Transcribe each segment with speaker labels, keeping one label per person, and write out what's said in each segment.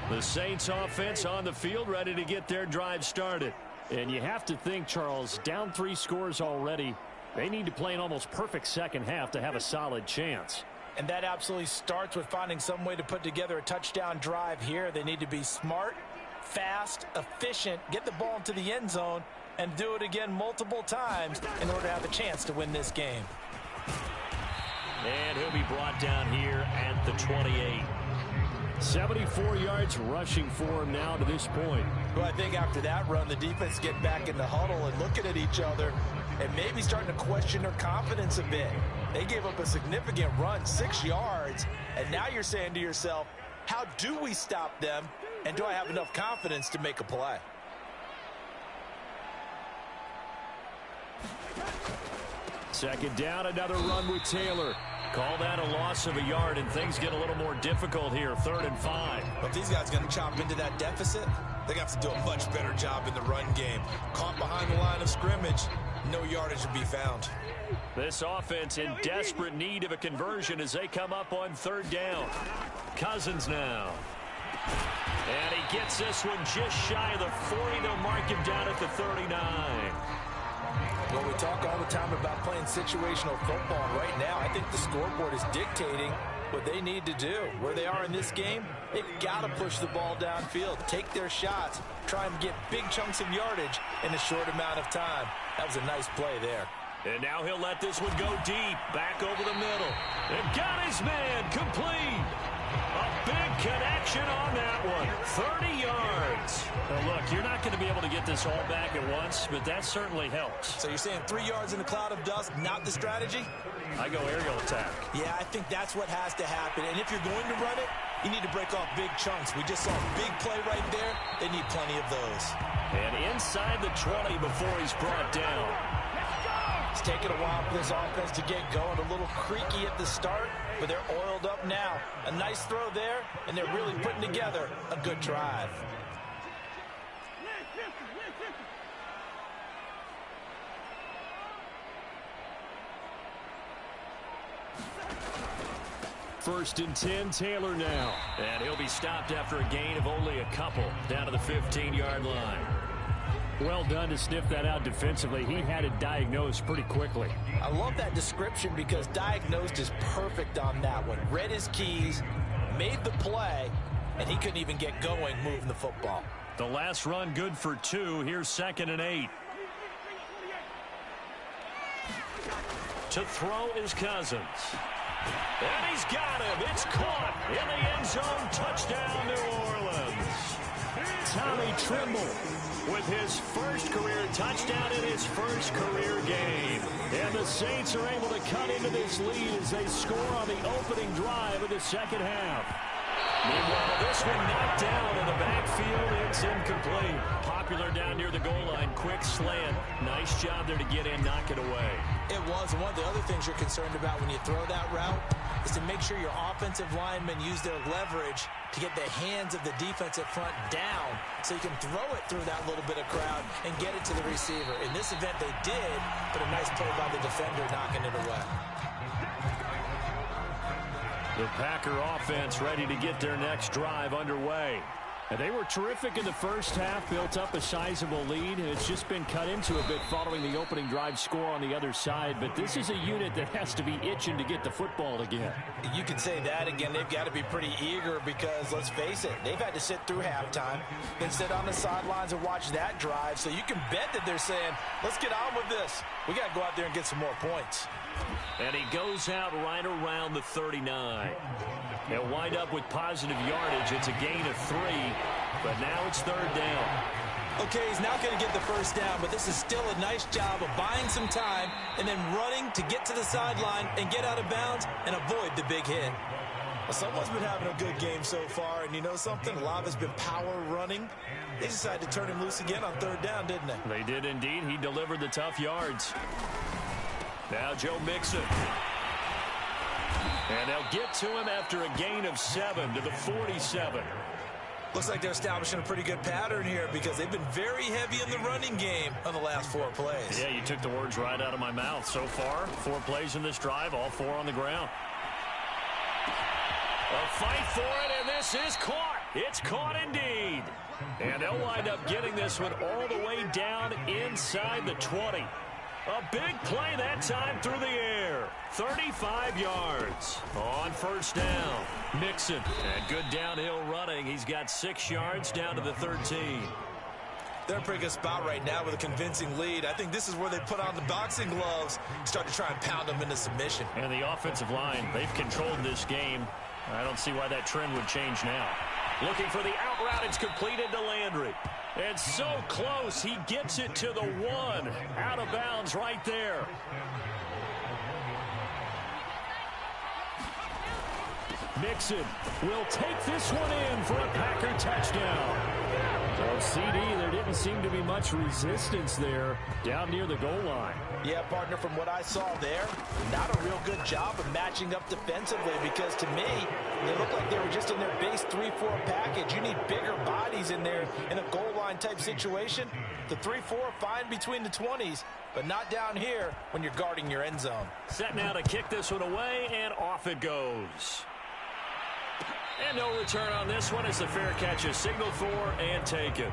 Speaker 1: The Saints offense on the field, ready to get their drive started. And you have to think, Charles, down 3 scores already. They need to play an almost perfect second half to have a solid chance.
Speaker 2: And that absolutely starts with finding some way to put together a touchdown drive here. They need to be smart, fast, efficient, get the ball into the end zone, and do it again multiple times in order to have a chance to win this game.
Speaker 1: And he'll be brought down here at the 28. 74 yards rushing for him now to this point.
Speaker 2: Well, I think after that run, the defense get back in the huddle and looking at each other and maybe starting to question their confidence a bit. They gave up a significant run, 6 yards, and now you're saying to yourself, how do we stop them, and do I have enough confidence to make a play?
Speaker 1: Second down, another run with Taylor. Call that a loss of a yard, and things get a little more difficult here, 3rd and 5.
Speaker 2: But if these guys are going to chop into that deficit, they're going to have to do a much better job in the run game. Caught behind the line of scrimmage, no yardage to be found.
Speaker 1: This offense in desperate need of a conversion as they come up on 3rd down. Cousins now. And he gets this one just shy of the 40. They'll mark him down at the 39.
Speaker 2: Well, we talk all the time about playing situational football. Right now, I think the scoreboard is dictating what they need to do. Where they are in this game, they've got to push the ball downfield, take their shots, try and get big chunks of yardage in a short amount of time. That was a nice play there.
Speaker 1: And now he'll let this one go deep, back over the middle. And got his man complete. A big connection on that one. 30 yards. Now look, you're not going to be able to get this all back at once, but that certainly helps.
Speaker 2: So you're saying 3 yards in a cloud of dust, not the strategy?
Speaker 1: I go aerial attack.
Speaker 2: Yeah, I think that's what has to happen. And if you're going to run it, you need to break off big chunks. We just saw a big play right there. They need plenty of those.
Speaker 1: And inside the 20 before he's brought down.
Speaker 2: It's taken a while for this offense to get going. A little creaky at the start, but they're oiled up now. A nice throw there, and they're really putting together a good drive.
Speaker 1: First and 10, Taylor now. And he'll be stopped after a gain of only a couple down to the 15-yard line. Well done to sniff that out defensively. He had it diagnosed pretty quickly.
Speaker 2: I love that description because diagnosed is perfect on that one. Read his keys, made the play, and he couldn't even get going moving the football.
Speaker 1: The last run good for 2. Here's 2nd and 8. To throw is Cousins. And he's got him. It's caught in the end zone. Touchdown, New Orleans. Tommy Trimble with his first career touchdown in his first career game. And the Saints are able to cut into this lead as they score on the opening drive of the second half. Meanwhile, this one knocked down in the backfield. It's incomplete. Popular down near the goal line. Quick slant. Nice job there to get in, knock it away.
Speaker 2: It was. One of the other things you're concerned about when you throw that route is to make sure your offensive linemen use their leverage to get the hands of the defensive front down so you can throw it through that little bit of crowd and get it to the receiver. In this event, they did, but a nice play by the defender knocking it away.
Speaker 1: The Packer offense ready to get their next drive underway. And they were terrific in the first half, built up a sizable lead. It's just been cut into a bit following the opening drive score on the other side. But this is a unit that has to be itching to get the football again.
Speaker 2: You can say that again. They've got to be pretty eager because, let's face it, they've had to sit through halftime, then sit on the sidelines and watch that drive. So you can bet that they're saying, let's get on with this. We got to go out there and get some more points.
Speaker 1: And he goes out right around the 39. They'll wind up with positive yardage. It's a gain of 3, but now it's 3rd down.
Speaker 2: Okay, he's not going to get the first down, but this is still a nice job of buying some time and then running to get to the sideline and get out of bounds and avoid the big hit. Well, someone's been having a good game so far, and you know something? A lot of it's been power running. They decided to turn him loose again on 3rd down, didn't they?
Speaker 1: They did indeed. He delivered the tough yards. Now Joe Mixon. And they'll get to him after a gain of 7 to the 47.
Speaker 2: Looks like they're establishing a pretty good pattern here because they've been very heavy in the running game on the last 4 plays.
Speaker 1: Yeah, you took the words right out of my mouth. So far, 4 plays in this drive, all 4 on the ground. A fight for it, and this is caught. It's caught indeed. And they'll wind up getting this one all the way down inside the 20. A big play that time through the air. 35 yards on first down. Mixon, and good downhill running. He's got 6 yards down to the 13.
Speaker 2: They're in a pretty good spot right now with a convincing lead. I think this is where they put on the boxing gloves, start to try and pound them into submission.
Speaker 1: And the offensive line, they've controlled this game. I don't see why that trend would change now. Looking for the out route. It's completed to Landry. And so close. He gets it to the 1. Out of bounds right there. Mixon will take this one in for a Packer touchdown. So, CD, there didn't seem to be much resistance there down near the goal line.
Speaker 2: Yeah, partner, from what I saw there, not a real good job of matching up defensively because to me, they looked like they were just in their base 3-4 package. You need bigger bodies in there in a goal line type situation. The 3-4 fine between the 20s, but not down here when you're guarding your end zone.
Speaker 1: Set now to kick this one away, and off it goes. And no return on this one as the fair catch is signaled for and taken.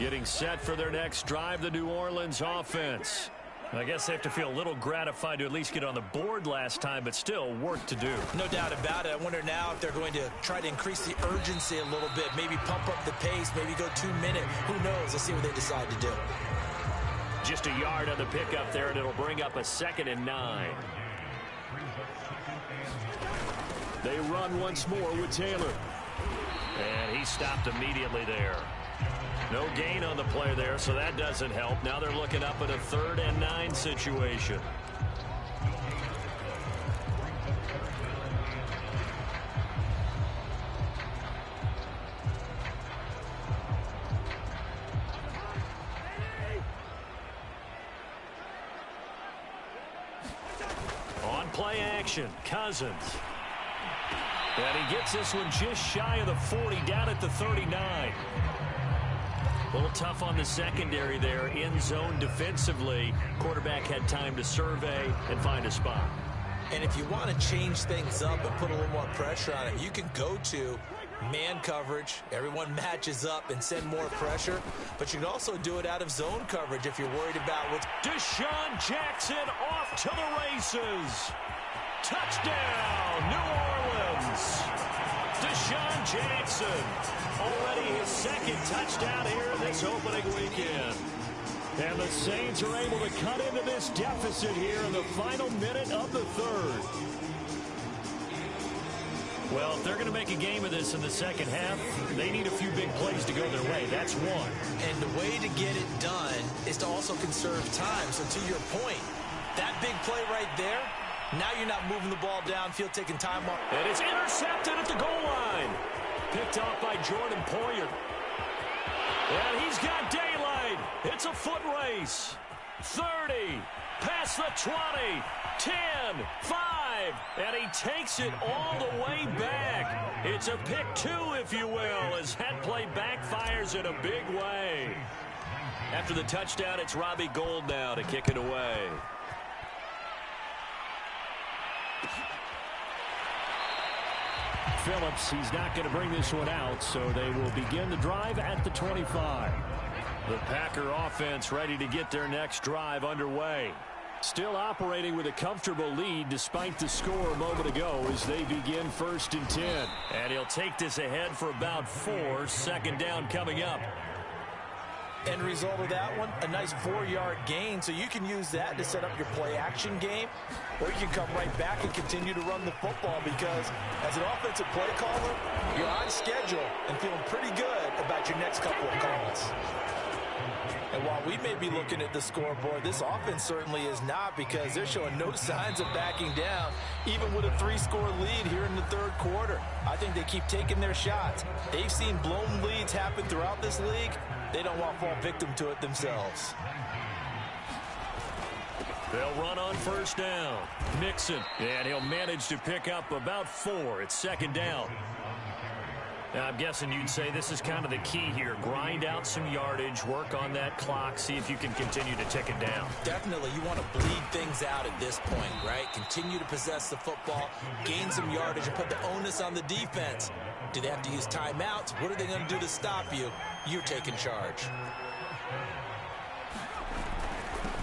Speaker 1: Getting set for their next drive, the New Orleans offense. I guess they have to feel a little gratified to at least get on the board last time, but still work to do.
Speaker 2: No doubt about it. I wonder now if they're going to try to increase the urgency a little bit, maybe pump up the pace, maybe go 2 minute. Who knows? Let's see what they decide to do.
Speaker 1: Just a yard on the pickup there, and it'll bring up a 2nd and 9. They run once more with Taylor. And he stopped immediately there. No gain on the play there, so that doesn't help. Now they're looking up at a 3rd and 9 situation. On play action, Cousins. And he gets this one just shy of the 40, down at the 39. A little tough on the secondary there, in zone defensively. Quarterback had time to survey and find a spot.
Speaker 2: And if you want to change things up and put a little more pressure on it, you can go to man coverage. Everyone matches up and send more pressure. But you can also do it out of zone coverage if you're worried about what's...
Speaker 1: Deshaun Jackson off to the races. Touchdown, New Orleans. Deshaun Jackson, already his 2nd touchdown here this opening weekend. And the Saints are able to cut into this deficit here in the final minute of the 3rd. Well, if they're going to make a game of this in the second half, they need a few big plays to go their way. That's one.
Speaker 2: And the way to get it done is to also conserve time. So to your point, that big play right there, now you're not moving the ball downfield, taking time off.
Speaker 1: And it's intercepted at the goal line. Picked off by Jordan Poyer. And he's got daylight. It's a foot race. 30, past the 20, 10, 5, and he takes it all the way back. It's a pick 2, if you will, as that play backfires in a big way. After the touchdown, it's Robbie Gould now to kick it away. Phillips, he's not going to bring this one out, so they will begin the drive at the 25. The Packer offense ready to get their next drive underway. Still operating with a comfortable lead despite the score a moment ago as they begin 1st and 10. And he'll take this ahead for about 4. 2nd down coming up.
Speaker 2: End result of that one, a nice 4-yard gain, so you can use that to set up your play-action game, or you can come right back and continue to run the football because as an offensive play caller, you're on schedule and feeling pretty good about your next couple of calls. And while we may be looking at the scoreboard, this offense certainly is not because they're showing no signs of backing down, even with a 3-score lead here in the 3rd quarter. I think they keep taking their shots. They've seen blown leads happen throughout this league. They don't want to fall victim to it themselves.
Speaker 1: They'll run on 1st down. Mixon, and he'll manage to pick up about 4. It's 2nd down. Now, I'm guessing you'd say this is kind of the key here. Grind out some yardage, work on that clock, see if you can continue to tick it down.
Speaker 2: Definitely, you want to bleed things out at this point, right? Continue to possess the football, gain some yardage, and put the onus on the defense. Do they have to use timeouts? What are they going to do to stop you? You're taking charge.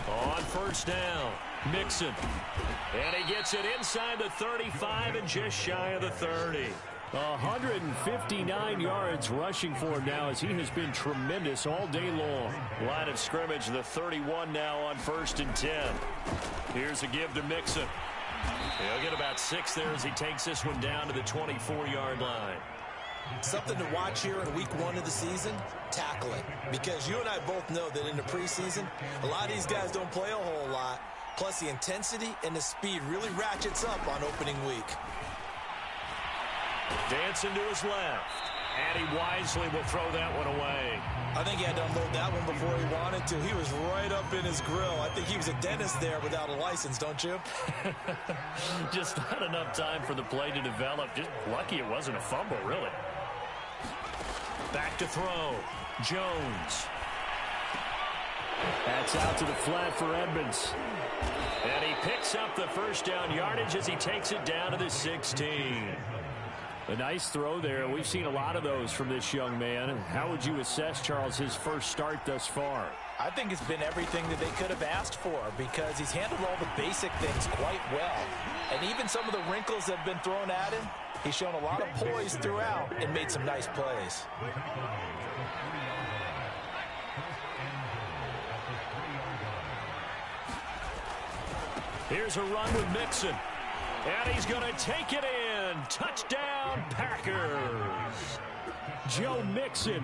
Speaker 1: On first down, Mixon. And he gets it inside the 35 and just shy of the 30.
Speaker 3: 159 yards rushing for him now as he has been tremendous all day long.
Speaker 1: Line of scrimmage, the 31 now on 1st and 10. Here's a give to Mixon. He'll get about 6 there as he takes this one down to the 24-yard line.
Speaker 2: Something to watch here in week 1 of the season, tackling. Because you and I both know that in the preseason, a lot of these guys don't play a whole lot. Plus the intensity and the speed really ratchets up on opening week.
Speaker 1: Dancing to his left. And he wisely will throw that one away.
Speaker 2: I think he had to unload that one before he wanted to. He was right up in his grill. I think he was a dentist there without a license, don't you?
Speaker 1: Just not enough time for the play to develop. Just lucky it wasn't a fumble, really. Back to throw. Jones.
Speaker 3: That's out to the flat for Edmonds.
Speaker 1: And he picks up the first down yardage as he takes it down to the 16.
Speaker 3: A nice throw there. We've seen a lot of those from this young man. How would you assess, Charles, his first start thus far?
Speaker 2: I think it's been everything that they could have asked for because he's handled all the basic things quite well. And even some of the wrinkles that have been thrown at him, he's shown a lot of poise throughout and made some nice plays.
Speaker 1: Here's a run with Mixon. And he's going to take it in. Touchdown, Packers.
Speaker 3: Joe Mixon.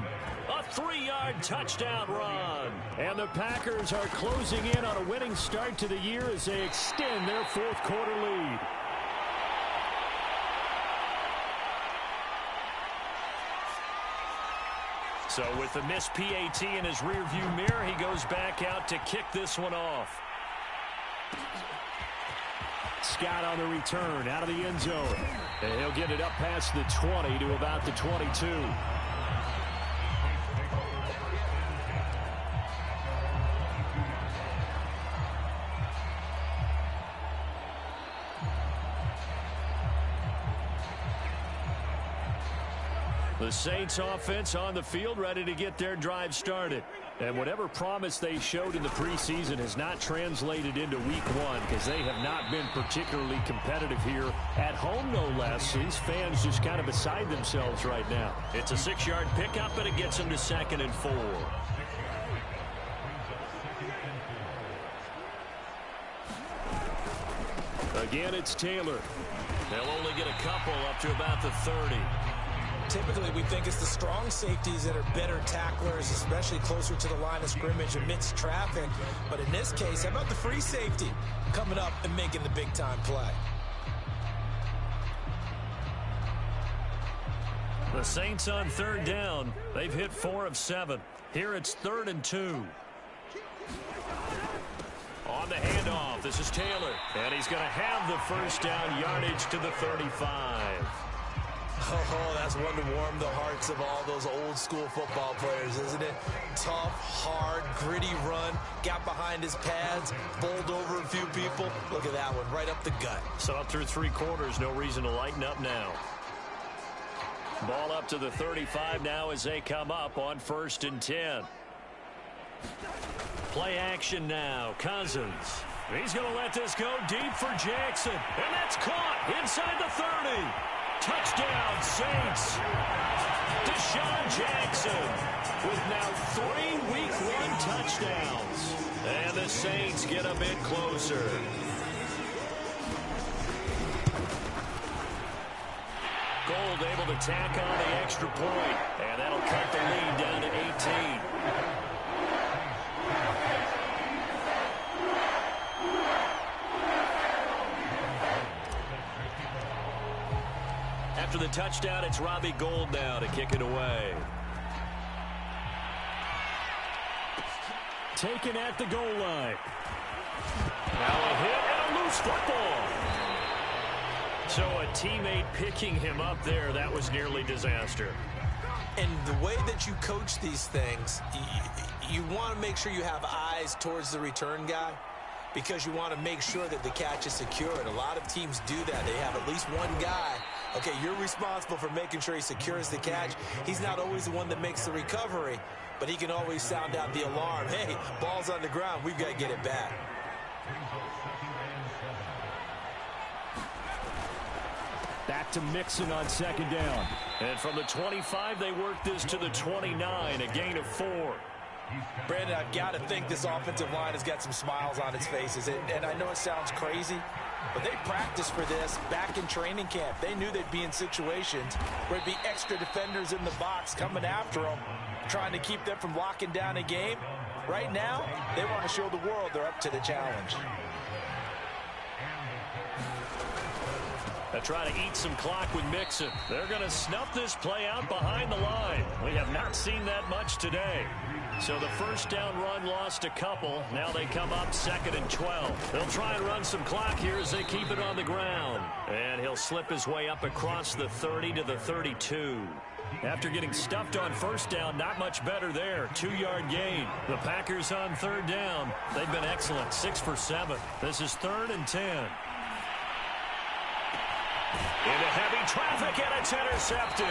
Speaker 1: A 3-yard touchdown run.
Speaker 3: And the Packers are closing in on a winning start to the year as they extend their fourth quarter lead.
Speaker 1: So with the missed PAT in his rearview mirror, he goes back out to kick this one off.
Speaker 3: Scott on the return out of the end zone. And he'll get it up past the 20 to about the 22.
Speaker 1: The Saints offense on the field, ready to get their drive started.
Speaker 3: And whatever promise they showed in the preseason has not translated into week 1 because they have not been particularly competitive here at home, no less. These fans just kind of beside themselves right now.
Speaker 1: It's a 6-yard pickup, and it gets them to 2nd and 4.
Speaker 3: Again, it's Taylor.
Speaker 1: They'll only get a couple up to about the 30.
Speaker 2: Typically, we think it's the strong safeties that are better tacklers, especially closer to the line of scrimmage amidst traffic. But in this case, how about the free safety coming up and making the big-time play?
Speaker 1: The Saints on 3rd down. They've hit 4 of 7. Here it's 3rd and 2. On the handoff, this is Taylor. And he's going to have the first down yardage to the 35.
Speaker 2: Oh, that's one to warm the hearts of all those old school football players, isn't it? Tough, hard, gritty run, got behind his pads, bowled over a few people. Look at that one, right up the gut.
Speaker 1: So up through 3 quarters, no reason to lighten up now. Ball up to the 35 now as they come up on 1st and 10. Play action now, Cousins. He's going to let this go deep for Jackson. And that's caught inside the 30. Touchdown, Saints. Deshaun Jackson with now 3 week 1 touchdowns. And the Saints get a bit closer. Gold able to tack on the extra point. And that'll cut the lead down to 18. After the touchdown, it's Robbie Gould now to kick it away.
Speaker 3: Taken at the goal line.
Speaker 1: Now a hit and a loose football.
Speaker 3: So a teammate picking him up there, that was nearly disaster.
Speaker 2: And the way that you coach these things, you want to make sure you have eyes towards the return guy because you want to make sure that the catch is secured. A lot of teams do that. They have at least one guy. Okay, you're responsible for making sure he secures the catch. He's not always the one that makes the recovery, but he can always sound out the alarm. Hey, ball's on the ground. We've got to get it back.
Speaker 3: Back to Mixon on second down. And from the 25, they work this to the 29, a gain of 4.
Speaker 2: Brandon, I've got to think this offensive line has got some smiles on its faces. And I know it sounds crazy, but they practiced for this back in training camp. They knew they'd be in situations where there'd be extra defenders in the box coming after them, trying to keep them from locking down a game. Right now, they want to show the world they're up to the challenge.
Speaker 3: They try to eat some clock with Mixon. They're going to snuff this play out behind the line. We have not seen that much today. So the first down run lost a couple. Now they come up 2nd and 12. They'll try and run some clock here as they keep it on the ground. And he'll slip his way up across the 30 to the 32. After getting stuffed on first down, not much better there. 2-yard gain. The Packers on 3rd down. They've been excellent. 6 for 7. This is 3rd and 10. Into heavy traffic, and it's intercepted.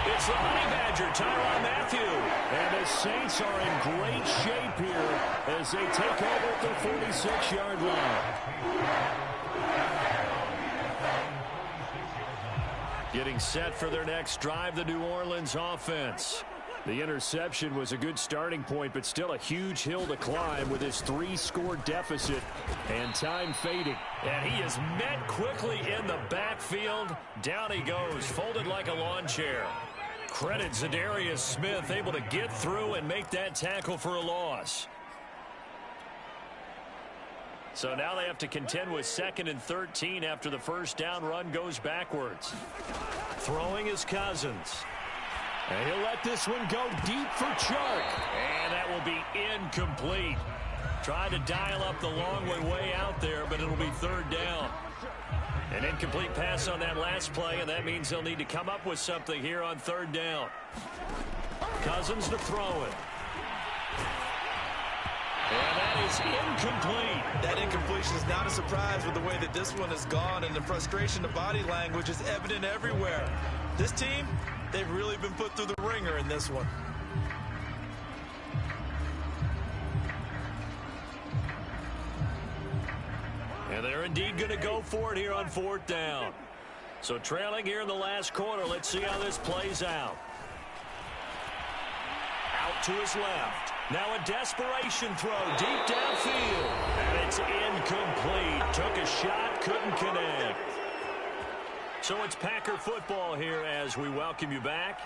Speaker 3: It's the Honey Badger, Tyrann Mathieu. And the Saints are in great shape here as they take over at the 46-yard line. Getting set for their next drive, the New Orleans offense. The interception was a good starting point, but still a huge hill to climb with his 3-score deficit and time fading. And he is met quickly in the backfield. Down he goes, folded like a lawn chair. Credit Zadarius Smith, able to get through and make that tackle for a loss. So now they have to contend with 2nd and 13 after the first down run goes backwards. Throwing is Cousins. And he'll let this one go deep for Chark. And that will be incomplete. Trying to dial up the long way out there, but it'll be 3rd down. An incomplete pass on that last play, and that means they'll need to come up with something here on 3rd down. Cousins to throw it. And that is incomplete.
Speaker 2: That incompletion is not a surprise with the way that this one has gone, and the frustration, the body language is evident everywhere. This team, they've really been put through the ringer in this one.
Speaker 3: And they're indeed going to go for it here on 4th down. So trailing here in the last quarter, let's see how this plays out. Out to his left. Now a desperation throw deep downfield. And it's incomplete. Took a shot, couldn't connect. So it's Packer football here as we welcome you back.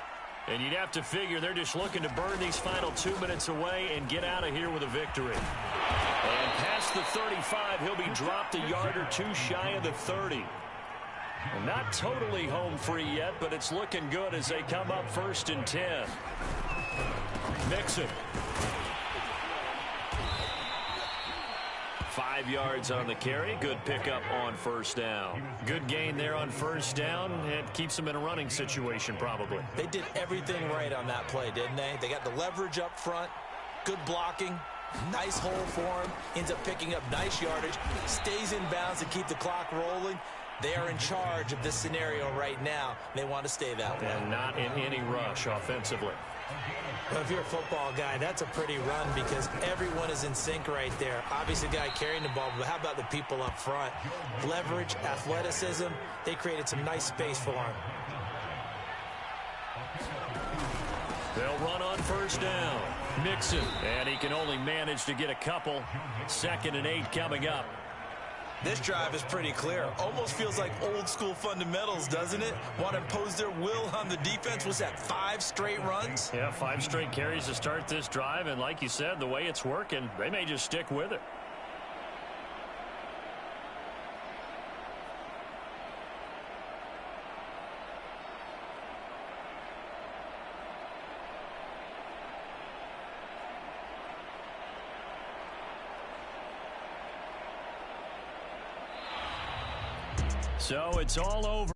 Speaker 3: And you'd have to figure they're just looking to burn these final 2 minutes away and get out of here with a victory. And past the 35, he'll be dropped a yard or two shy of the 30. And not totally home free yet, but it's looking good as they come up 1st and 10. Mixon. 5 yards on the carry. Good pickup on 1st down. Good gain there on 1st down. It keeps them in a running situation probably.
Speaker 2: They did everything right on that play, didn't they? They got the leverage up front. Good blocking. Nice hole for him. Ends up picking up nice yardage. Stays in bounds to keep the clock rolling. They are in charge of this scenario right now. They want to stay that way.
Speaker 3: And not in any rush offensively.
Speaker 2: Well, if you're a football guy, that's a pretty run because everyone is in sync right there. Obviously, the guy carrying the ball, but how about the people up front? Leverage, athleticism, they created some nice space for him.
Speaker 3: They'll run on 1st down. Mixon, and he can only manage to get a couple. 2nd and 8 coming up.
Speaker 2: This drive is pretty clear. Almost feels like old school fundamentals, doesn't it? Want to impose their will on the defense. Was that 5 straight runs?
Speaker 3: Yeah, 5 straight carries to start this drive. And like you said, the way it's working, they may just stick with it.
Speaker 1: So it's all over.